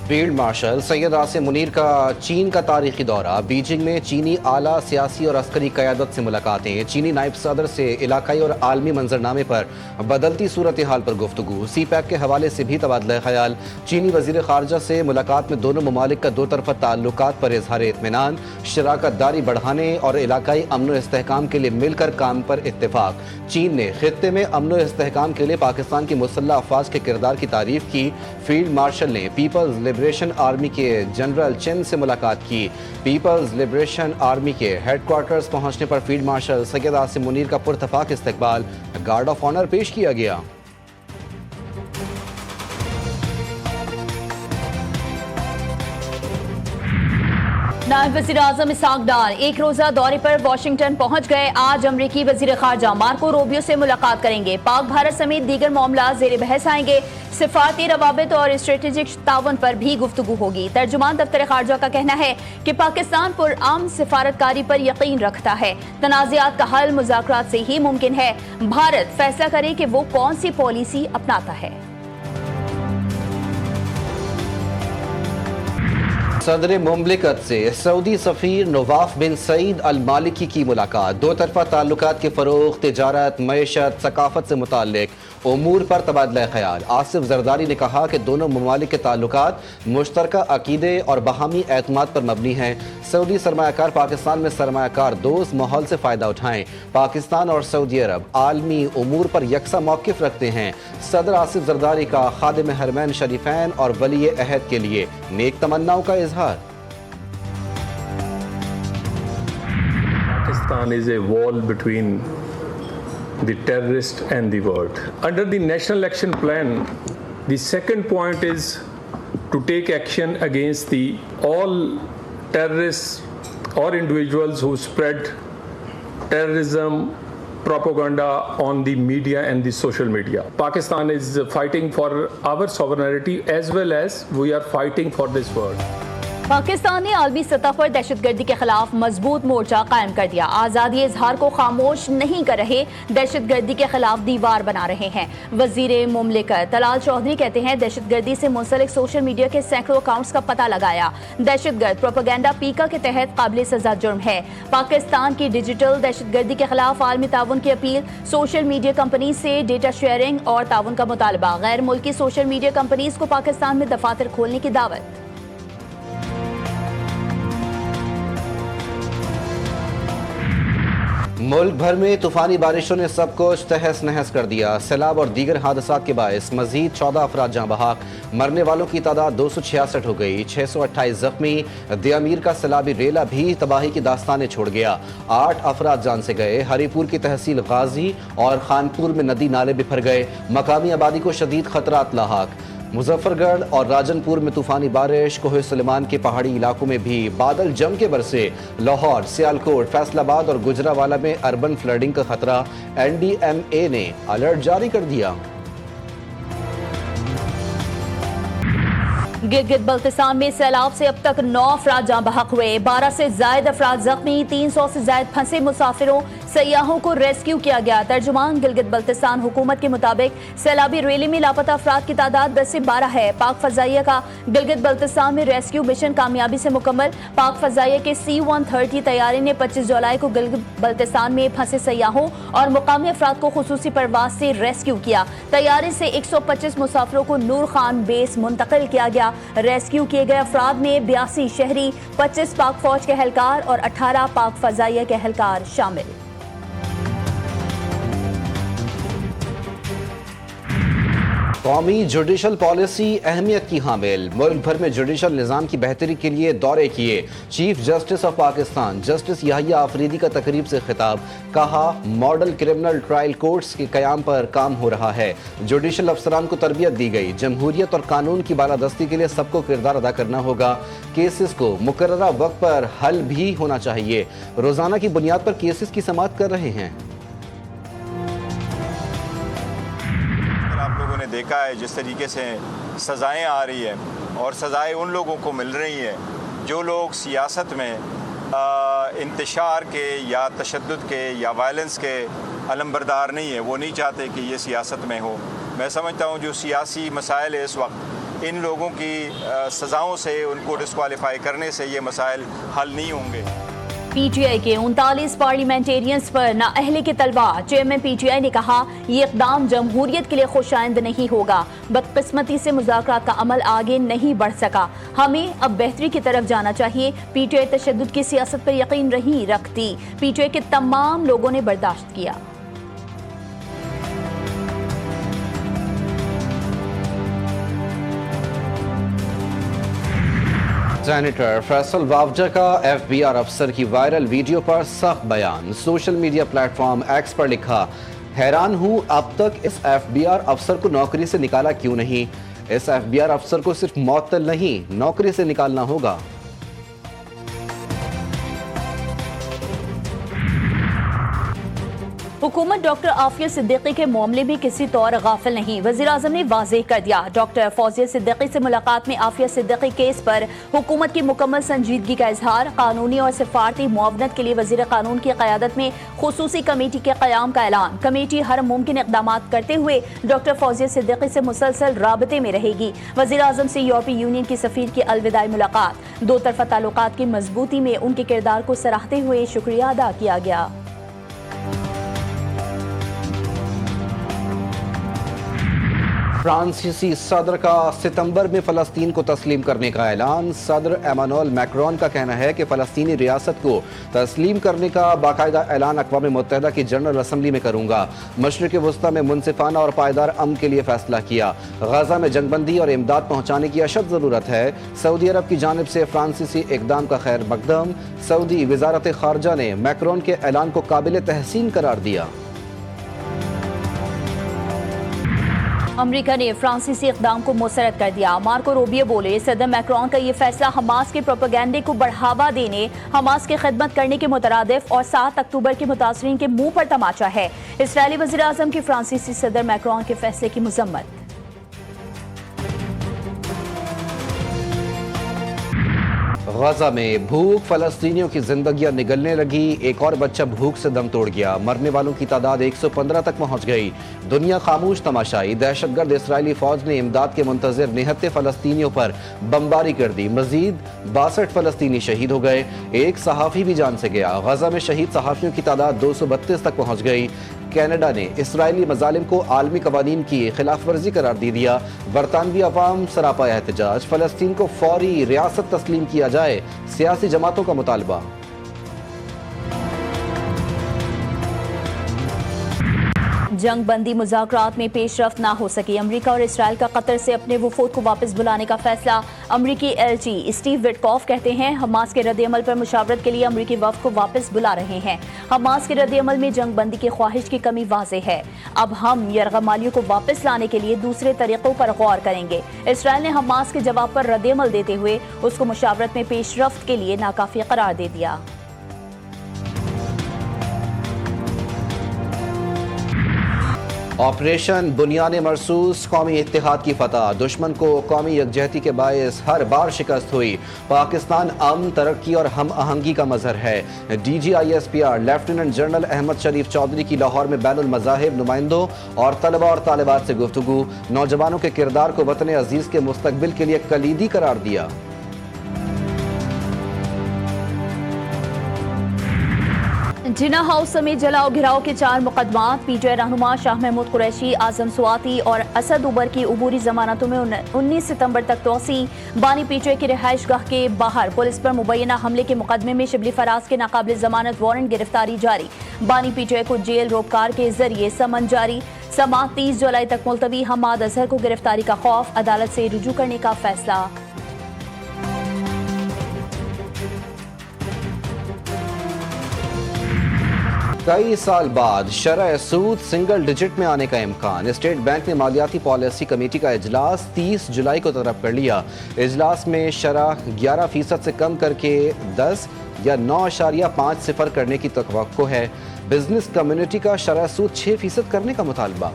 Field marshal Syed Asim Munir का चीन का तारीखी दौरा। बीजिंग में चीनी आला सियासी और अस्करी क़यादत से मुलाकातें। चीनी नायब सदर से इलाकाई और आलमी मंजरनामे पर बदलती सूरत हाल पर गुफ्तगू। सी पैक के हवाले से भी तबादला ख्याल। चीनी वज़ीर ख़ारजा से मुलाकात में दोनों ममालिक का दो तरफ़ा ताल्लुकात पर इजहार इत्मीनान। शराकत दारी बढ़ाने और इलाकाई अमन व इस्तेहकाम के लिए मिलकर काम पर इत्तेफाक। चीन ने खित्ते में अमन व इस्तेहकाम के लिए पाकिस्तान की मुसल्लह अफवाज के किरदार की तारीफ की। फील्ड मार्शल ने पीपल्स लिबरेशन आर्मी के जनरल चेन से मुलाकात की। पीपल्स लिबरेशन आर्मी के हेडक्वार्टर्स पहुंचने पर फील्ड मार्शल सैयद आसिम मुनीर का पुरतफाक इस्तकबाल। गार्ड ऑफ ऑनर पेश किया गया। नायब वज़ीर आज़म इसहाक डार एक रोज़ा दौरे पर वाशिंगटन पहुंच गए। आज अमरीकी वज़ीर ख़ारजा मार्को रूबियो से मुलाकात करेंगे। पाक भारत समेत दीगर मामला ज़ेर बहस आएंगे। सिफारती रवाबित और स्ट्रेटेजिक तावन पर भी गुफ्तगू होगी। तर्जुमान दफ्तर ख़ारजा का कहना है कि पाकिस्तान पुरअमन सिफारतकारी पर यकीन रखता है। तनाज़ात का हल मुज़ाकरात से ही मुमकिन है। भारत फैसला करे कि वो कौन सी पॉलिसी अपनाता है। सदर मुमलिकत से सऊदी सफ़ीर नवाफ बिन सईद अल मालिकी की मुलाकात। दो तरफा ताल्लुकात के फ़रोग़, तिजारत, मईशत, सकाफत से मुताल्लिक उमूर पर तबादला ख्याल। आसिफ जरदारी ने कहा कि दोनों ममालिक के ताल्लुकात मुश्तरका अकीदे और बाहमी एतमाद पर मबनी हैं। सऊदी सरमायाकार पाकिस्तान में सरमायाकार दोस्त माहौल से फ़ायदा उठाएं। पाकिस्तान और सऊदी अरब आलमी उमूर पर यकसा मौक़िफ़ रखते हैं। सदर आसिफ जरदारी का खादिम हरमैन शरीफैन और वली अहद के लिए नेक तमन्नाओं का इजहार। Pakistan is a wall between the terrorist and the world. Under the National Action Plan, the second point is to take action against all terrorists or individuals who spread terrorism propaganda on the media and the social media. Pakistan is fighting for our sovereignty as well as we are fighting for this world. Pakistan ने आलमी सतह पर दहशतगर्दी के खिलाफ मजबूत मोर्चा कायम कर दिया। आज़ादी इजहार को खामोश नहीं कर रहे, दहशतगर्दी के खिलाफ दीवार बना रहे हैं। वजीर मुमलिकत तलाल चौधरी कहते हैं दहशतगर्दी से मुंसलिक सोशल मीडिया के सैकड़ों अकाउंट्स का पता लगाया। दहशतगर्द प्रोपेगेंडा पीका के तहत काबिल सजा जुर्म है। पाकिस्तान की डिजिटल दहशतगर्दी के खिलाफ आलमी ताउन की अपील। सोशल मीडिया कंपनी से डेटा शेयरिंग और ताउन का मुतालबा। गैर मुल्की सोशल मीडिया कंपनीज को पाकिस्तान में दफातर खोलने की दावत। मुल्क भर में तूफानी बारिशों ने सब कुछ तहस नहस कर दिया। सैलाब और दीगर हादसात के बायस मजीद 14 अफराद जाँ बहक। मरने वालों की तादाद 266 हो गई। 628 जख्मी। दियामीर का सैलाबी रेला भी तबाही की दास्तानें छोड़ गया। 8 अफराद जान से गए। हरीपुर की तहसील गाजी और खानपुर में नदी नाले बिफर गए। मकामी आबादी को शदीद खतरात लाहक। मुजफ्फरगढ़ और राजनपुर में तूफानी बारिश। कोहे सुलेमान के पहाड़ी इलाकों में भी बादल जम के बरसे। लाहौर, सियालकोट, फैसलाबाद और गुजरावाला में अर्बन फ्लडिंग का खतरा। NDMA ने अलर्ट जारी कर दिया। गिलगित बल्तिस्तान में सैलाब से अब तक 9 अफराद जाँ बहक हुए। 12 से ज्यादा अफराद जख्मी। 300 से ज्यादा फंसे मुसाफिरों सयाहों को रेस्क्यू किया गया। तर्जुमान गिलगित बल्तिस्तान हुकूमत के मुताबिक सैलाबी रैली में लापता अफराद की तादाद 10 से 12 है। पाक फजाइया का गिलगित बल्तिस्तान में रेस्क्यू मिशन कामयाबी से मुकम्मल। पाक फजाइया के C-130 तैयारी ने 25 जुलाई को गिलगित बल्तिस्तान में फंसे सयाहों और मुकामी अफराद को खुसूसी परवाज से रेस्क्यू किया। तैयारी से 125 मुसाफिरों को नूर खान बेस मुंतकिल किया गया। रेस्क्यू किए गए अफराद में 82 शहरी, 25 पाक फौज के एहलकार और 18 पाक फजाइया के एहलकार शामिल। कौमी जुडिशल पॉलिसी अहमियत की हामिल। मुल्क भर में जुडिशल निज़ाम की बेहतरी के लिए दौरे किए। Chief justice of Pakistan justice Yahya Afridi का तकरीब से खिताब। कहा मॉडल क्रिमिनल ट्रायल कोर्ट्स के क़याम पर काम हो रहा है। जुडिशल अफसरान को तरबियत दी गई। जमहूरियत और कानून की बालादस्ती के लिए सबको किरदार अदा करना होगा। केसेस को मुकर्ररा वक्त पर हल भी होना चाहिए। रोज़ाना की बुनियाद पर केसेस की समाअत कर रहे हैं। आप लोगों ने देखा है जिस तरीके से सज़ाएं आ रही है और सज़ाएं उन लोगों को मिल रही हैं जो लोग सियासत में इंतशार के या तशद्दुद के या वायलेंस के अलंबरदार नहीं है। वो नहीं चाहते कि ये सियासत में हो। मैं समझता हूँ जो सियासी मसाइल है इस वक्त इन लोगों की सज़ाओं से, उनको डिस्क्वालीफाई करने से ये मसाइल हल नहीं होंगे। पीटीआई के 39 पार्लियामेंटेरियंस पर नाअहली की तलवार। चेयरमैन पीटीआई ने कहा, ये इक़दाम जमहूरियत के लिए खुशाइंद नहीं होगा। बदकिस्मती से मुज़ाकरात का अमल आगे नहीं बढ़ सका। हमें अब बेहतरी की तरफ जाना चाहिए। पीटीआई तशद्दुद की सियासत पर यकीन नहीं रखती। पीटीआई के तमाम लोगों ने बर्दाश्त किया। सेनेटर फैसल वावजा का एफबीआर अफसर की वायरल वीडियो पर सख्त बयान। सोशल मीडिया प्लेटफॉर्म एक्स पर लिखा, हैरान हूं अब तक इस एफबीआर अफसर को नौकरी से निकाला क्यों नहीं। इस एफबीआर अफसर को सिर्फ मुअत्तल नहीं, नौकरी से निकालना होगा। हुकूमत डॉक्टर आफिया सिद्दीकी के मामले में किसी तौर गाफिल नहीं। वज़ीर आज़म ने वाज़ेह कर दिया, डॉक्टर फौजिया सिद्दीकी से मुलाकात में आफिया सिद्दीकी केस पर हुकूमत की मुकम्मल संजीदगी का इजहार। कानूनी और सिफारती मुआवनत के लिए वज़ीर कानून की क़यादत में खुसूसी कमेटी के क़याम का ऐलान। कमेटी हर मुमकिन इक़दाम करते हुए डॉक्टर फौजिया सिद्दीकी से मुसलसल राबते में रहेगी। वज़ीर आज़म से यूरोपीय यूनियन की सफ़ीर की अलविदाई मुलाकात। दो तरफ़ा ताल्लुकात की मजबूती में उनके किरदार को सराहते हुए शुक्रिया अदा किया गया। फ्रांसीसी सदर का सितंबर में फ़लस्तीन को तस्लीम करने का ऐलान। सदर एमानुएल मैक्रोन का कहना है कि फ़लस्तीनी रियासत को तस्लीम करने का बाकायदा ऐलान अक़वाम मुत्तहिदा की जनरल असम्बली में करूँगा। मशरिक़ वस्ता में मुनसिफाना और पायदार अमन के लिए फ़ैसला किया। गज़ा में जंगबंदी और इमदाद पहुँचाने की अशद ज़रूरत है। सऊदी अरब की जानिब से फ्रांसीसी इक़दाम का खैर मकदम। सऊदी वज़ारत ख़ारजा ने मैक्रोन के ऐलान को काबिल तहसीन करार दिया। अमेरिका ने फ्रांसीसी इक़दाम को मुस्तरद कर दिया। मार्को रूबियो बोले, सदर मैक्रोन का ये फैसला हमास के प्रोपेगेंडे को बढ़ावा देने, हमास की खिदमत करने के मुतरादिफ और 7 अक्टूबर के मुतासरीन के मुंह पर तमाचा है। इसराइली वज़ीर आज़म की फ्रांसीसी सदर मैक्रोन के फैसले की मज़म्मत। गजा में भूख, फ़लस्तीनियों की जिंदगियां निगलने लगी। एक और बच्चा भूख से दम तोड़ गया। मरने वालों की तादाद 115 तक पहुंच गई। दुनिया खामोश तमाशाई। दहशतगर्द इसराइली फौज ने इमदाद के मुंतज़िर निहत्ते फ़लस्तीनियों पर बमबारी कर दी। मजीद 62 फ़लस्तीनी शहीद हो गए। एक सहाफ़ी भी जान से गया। गजा में शहीद सहाफ़ियों की तादाद 232 तक पहुँच गई। कनाडा ने इसराइली मजालिम को आलमी कवानीन की खिलाफ वर्जी करार दे दिया। बरतानवी अवाम सरापा एहतजाज। फ़लस्तीन को फौरी रियासत तस्लीम किया जाए, सियासी जमातों का मुतालबा। जंग बंदी मुज़ाकरात में पेशरफ्त ना हो सकी। अमरीका और इसराइल का कतर से अपने वफूद को वापस बुलाने का फैसला। अमरीकी एलची स्टीव विटकॉफ कहते हैं, हमास के रद्द-ए-अमल पर मुशावरत के लिए अमरीकी वफ़द को वापस बुला रहे हैं। हमास के रद्द-ए-अमल में जंग बंदी की ख्वाहिश की कमी वाज़ेह है। अब हम यरगमालियों को वापस लाने के लिए दूसरे तरीक़ों पर गौर करेंगे। इसराइल ने हमास के जवाब पर रद्द-ए-अमल देते हुए उसको मुशावरत में पेशरफ्त के लिए नाकाफ़ी करार दे दिया। ऑपरेशन बुनियाने मरसूस, कौमी इत्तेहाद की फतह। दुश्मन को कौमी यकजहती के बायस हर बार शिकस्त हुई। पाकिस्तान अमन, तरक्की और हम आहंगी का मजहर है। DGISPR लेफ्टिनेंट जनरल अहमद शरीफ चौधरी की लाहौर में बैनुल मज़ाहिब नुमाइंदों और तलबा और तालिबात से गुफ्तगू। नौजवानों के किरदार को वतन अजीज़ के मुस्तकबिल के लिए कलीदी करार दिया। जिना हाउस समेत जलाओ घिराव के 4 मुकदमात। पीटीआई रहनुमा शाह महमूद कुरैशी, आजम सुवाती और असद उबर की उबूरी जमानतों में 19 सितंबर तक तोसी। बानी पीटीआई की रिहाइश गाह के बाहर पुलिस पर मुबैना हमले के मुकदमे में शिबली फराज के नाकाबिल जमानत वारंट गिरफ्तारी जारी। बानी पीटीआई को जेल रोपकार के जरिए समन जारी। समाअत 30 जुलाई तक मुलतवी। हमाद अजहर को गिरफ्तारी का खौफ, अदालत से रुजू करने का फैसला। कई साल बाद शरह सूद सिंगल डिजिट में आने का इम्कान। स्टेट बैंक ने मालियाती पॉलिसी कमेटी का इजलास 30 जुलाई को तलब कर लिया। इजलास में शरह 11% से कम करके 10 या 9.50 करने की तवक्को है। बिजनेस कम्युनिटी का शरह सूद 6% करने का मुतालबा।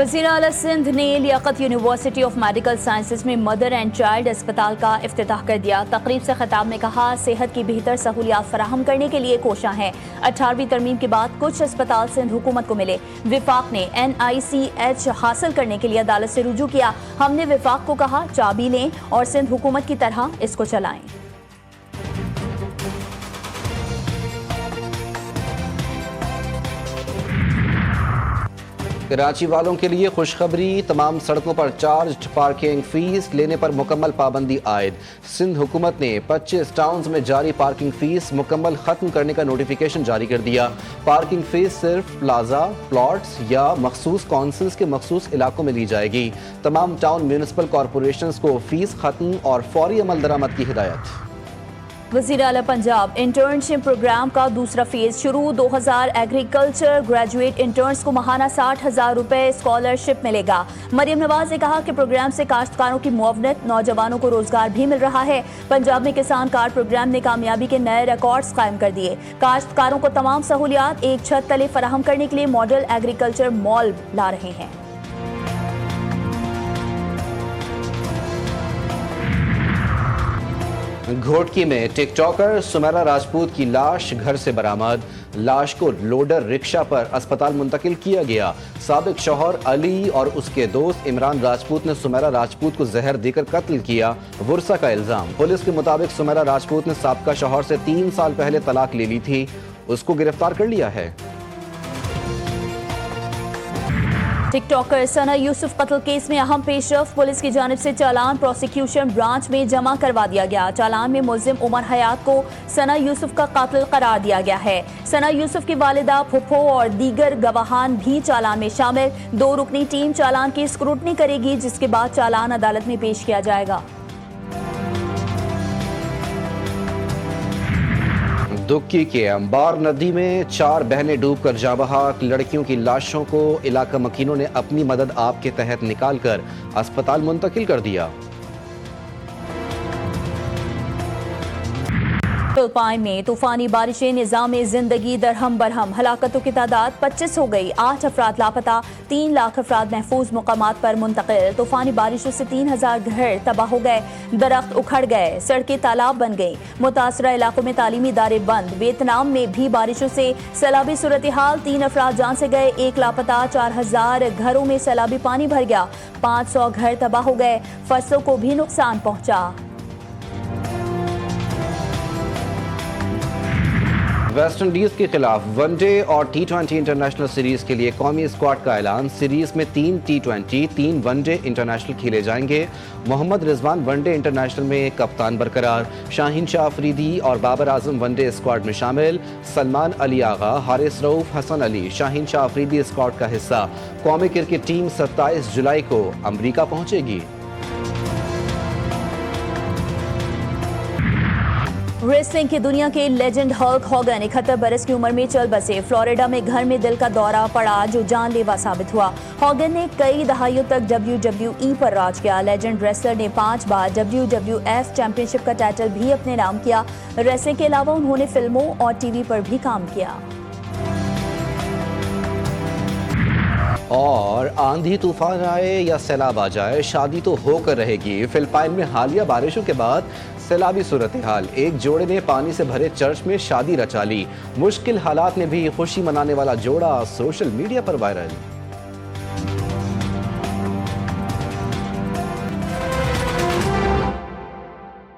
वज़ीर आला सिंध ने Liaquat university of medical sciences में मदर एंड चाइल्ड अस्पताल का इफ्तिताह कर दिया। तकरीब से खिताब में कहा, सेहत की बेहतर सहूलियात फराहम करने के लिए कोशां हैं। 18वीं तरमीम के बाद कुछ अस्पताल सिंध हुकूमत को मिले। विफाक ने NICH हासिल करने के लिए अदालत से रुजू किया। हमने विफाक को कहा, चाबी लें और सिंध हुकूमत की तरह इसको चलाएं। कराची वालों के लिए खुशखबरी, तमाम सड़कों पर चार्ज पार्किंग फीस लेने पर मुकम्मल पाबंदी आयद। सिंध हुकूमत ने 25 टाउन्स में जारी पार्किंग फीस मुकम्मल खत्म करने का नोटिफिकेशन जारी कर दिया। पार्किंग फीस सिर्फ प्लाजा, प्लॉट्स या मखसूस काउंसिल्स के मखसूस इलाकों में ली जाएगी। तमाम टाउन म्यूनिसिपल कॉरपोरेशंस को फीस खत्म और फौरी अमल दरामद की हिदायत। वज़ीर आला पंजाब इंटर्नशिप प्रोग्राम का दूसरा फेज शुरू। 2000 एग्रीकल्चर ग्रेजुएट इंटर्न्स को माहाना 60,000 रुपए स्कॉलरशिप मिलेगा। मरियम नवाज ने कहा कि प्रोग्राम से काश्तकारों की मुआवनत, नौजवानों को रोजगार भी मिल रहा है। पंजाब में किसान कार्ड प्रोग्राम ने कामयाबी के नए रिकॉर्ड्स कायम कर दिए। काश्तकारों को तमाम सहूलियात एक छत तले फराहम करने के लिए मॉडल एग्रीकल्चर मॉल ला रहे हैं। घोटकी में टिकटॉकर सुमेरा राजपूत की लाश घर से बरामद। लाश को लोडर रिक्शा पर अस्पताल मुंतकिल किया गया। साबिक शौहर अली और उसके दोस्त इमरान राजपूत ने सुमेरा राजपूत को जहर देकर कत्ल किया। वुरसा का इल्जाम। पुलिस के मुताबिक सुमेरा राजपूत ने साबिका शौहर से 3 साल पहले तलाक ले ली थी। उसको गिरफ्तार कर लिया है। टिकटॉकर सना यूसुफ कत्ल केस में अहम पेशरफ। पुलिस की जानिब से चालान प्रोसिक्यूशन ब्रांच में जमा करवा दिया गया। चालान में मुल्जिम उमर हयात को सना यूसुफ का कातिल करार दिया गया है। सना यूसुफ की वालिदा, फुफो और दीगर गवाहान भी चालान में शामिल। 2 रुकनी टीम चालान की स्क्रूटनी करेगी, जिसके बाद चालान अदालत में पेश किया जाएगा। दुक्की के अंबार नदी में 4 बहनें डूबकर जाँ बहक। लड़कियों की लाशों को इलाका मकीनों ने अपनी मदद आप के तहत निकालकर अस्पताल मुंतकिल कर दिया। फिलिपाइन में तूफानी बारिशें, निज़ाम जिंदगी दरहम बरहम। हलाकतों की तादाद 25 हो गई। 8 अफराद लापता। 3 लाख अफराद महफूज मुकामात पर मुंतकिल। तूफानी बारिशों से 3000 घर तबाह हो गए। दरख्त उखड़ गए। सड़कें तालाब बन गई। मुतासरा इलाकों में तालीमी इदारे बंद। वियतनाम में भी बारिशों से सैलाबी सूरत हाल। 3 अफराद जान से गए। 1 लापता। 4000 घरों में सैलाबी पानी भर गया। 500 घर तबाह हो गए। फसलों को भी नुकसान पहुंचा। वेस्ट इंडीज के खिलाफ वनडे और T20 इंटरनेशनल सीरीज के लिए कौमी स्क्वाड का ऐलान। सीरीज में 3 T20, 3 वनडे इंटरनेशनल खेले जाएंगे। मोहम्मद रिजवान वनडे इंटरनेशनल में कप्तान बरकरार। शाहीन शाह अफरीदी और बाबर आजम वनडे स्क्वाड में शामिल। सलमान अली आगा, हारिस रऊफ, हसन अली शाहीन शाह अफरीदी स्क्वाड का हिस्सा। कौमी क्रिकेट टीम 27 जुलाई को अमरीका पहुंचेगी। रेसलिंग की दुनिया के लेजेंड हल्क हॉगन 71 बरस की उम्र में चल बसे। फ्लोरिडा में घर में दिल का दौरा पड़ा जो जानलेवा साबित हुआ। हॉगन ने कई दहाइयों तक WWE पर राज किया। लेजेंड रेसलर ने 5 बार WWF चैंपियनशिप का टाइटल भी अपने नाम किया। रेसलिंग के अलावा उन्होंने फिल्मों और टीवी पर भी काम किया। और आंधी तूफान आए या सैलाब आ जाए, शादी तो होकर रहेगी। फिलिपाइन में हालिया बारिशों के बाद सैलाबी सूरत हाल। एक जोड़े ने पानी से भरे चर्च में शादी रचा ली। मुश्किल हालात में भी खुशी मनाने वाला जोड़ा सोशल मीडिया पर वायरल।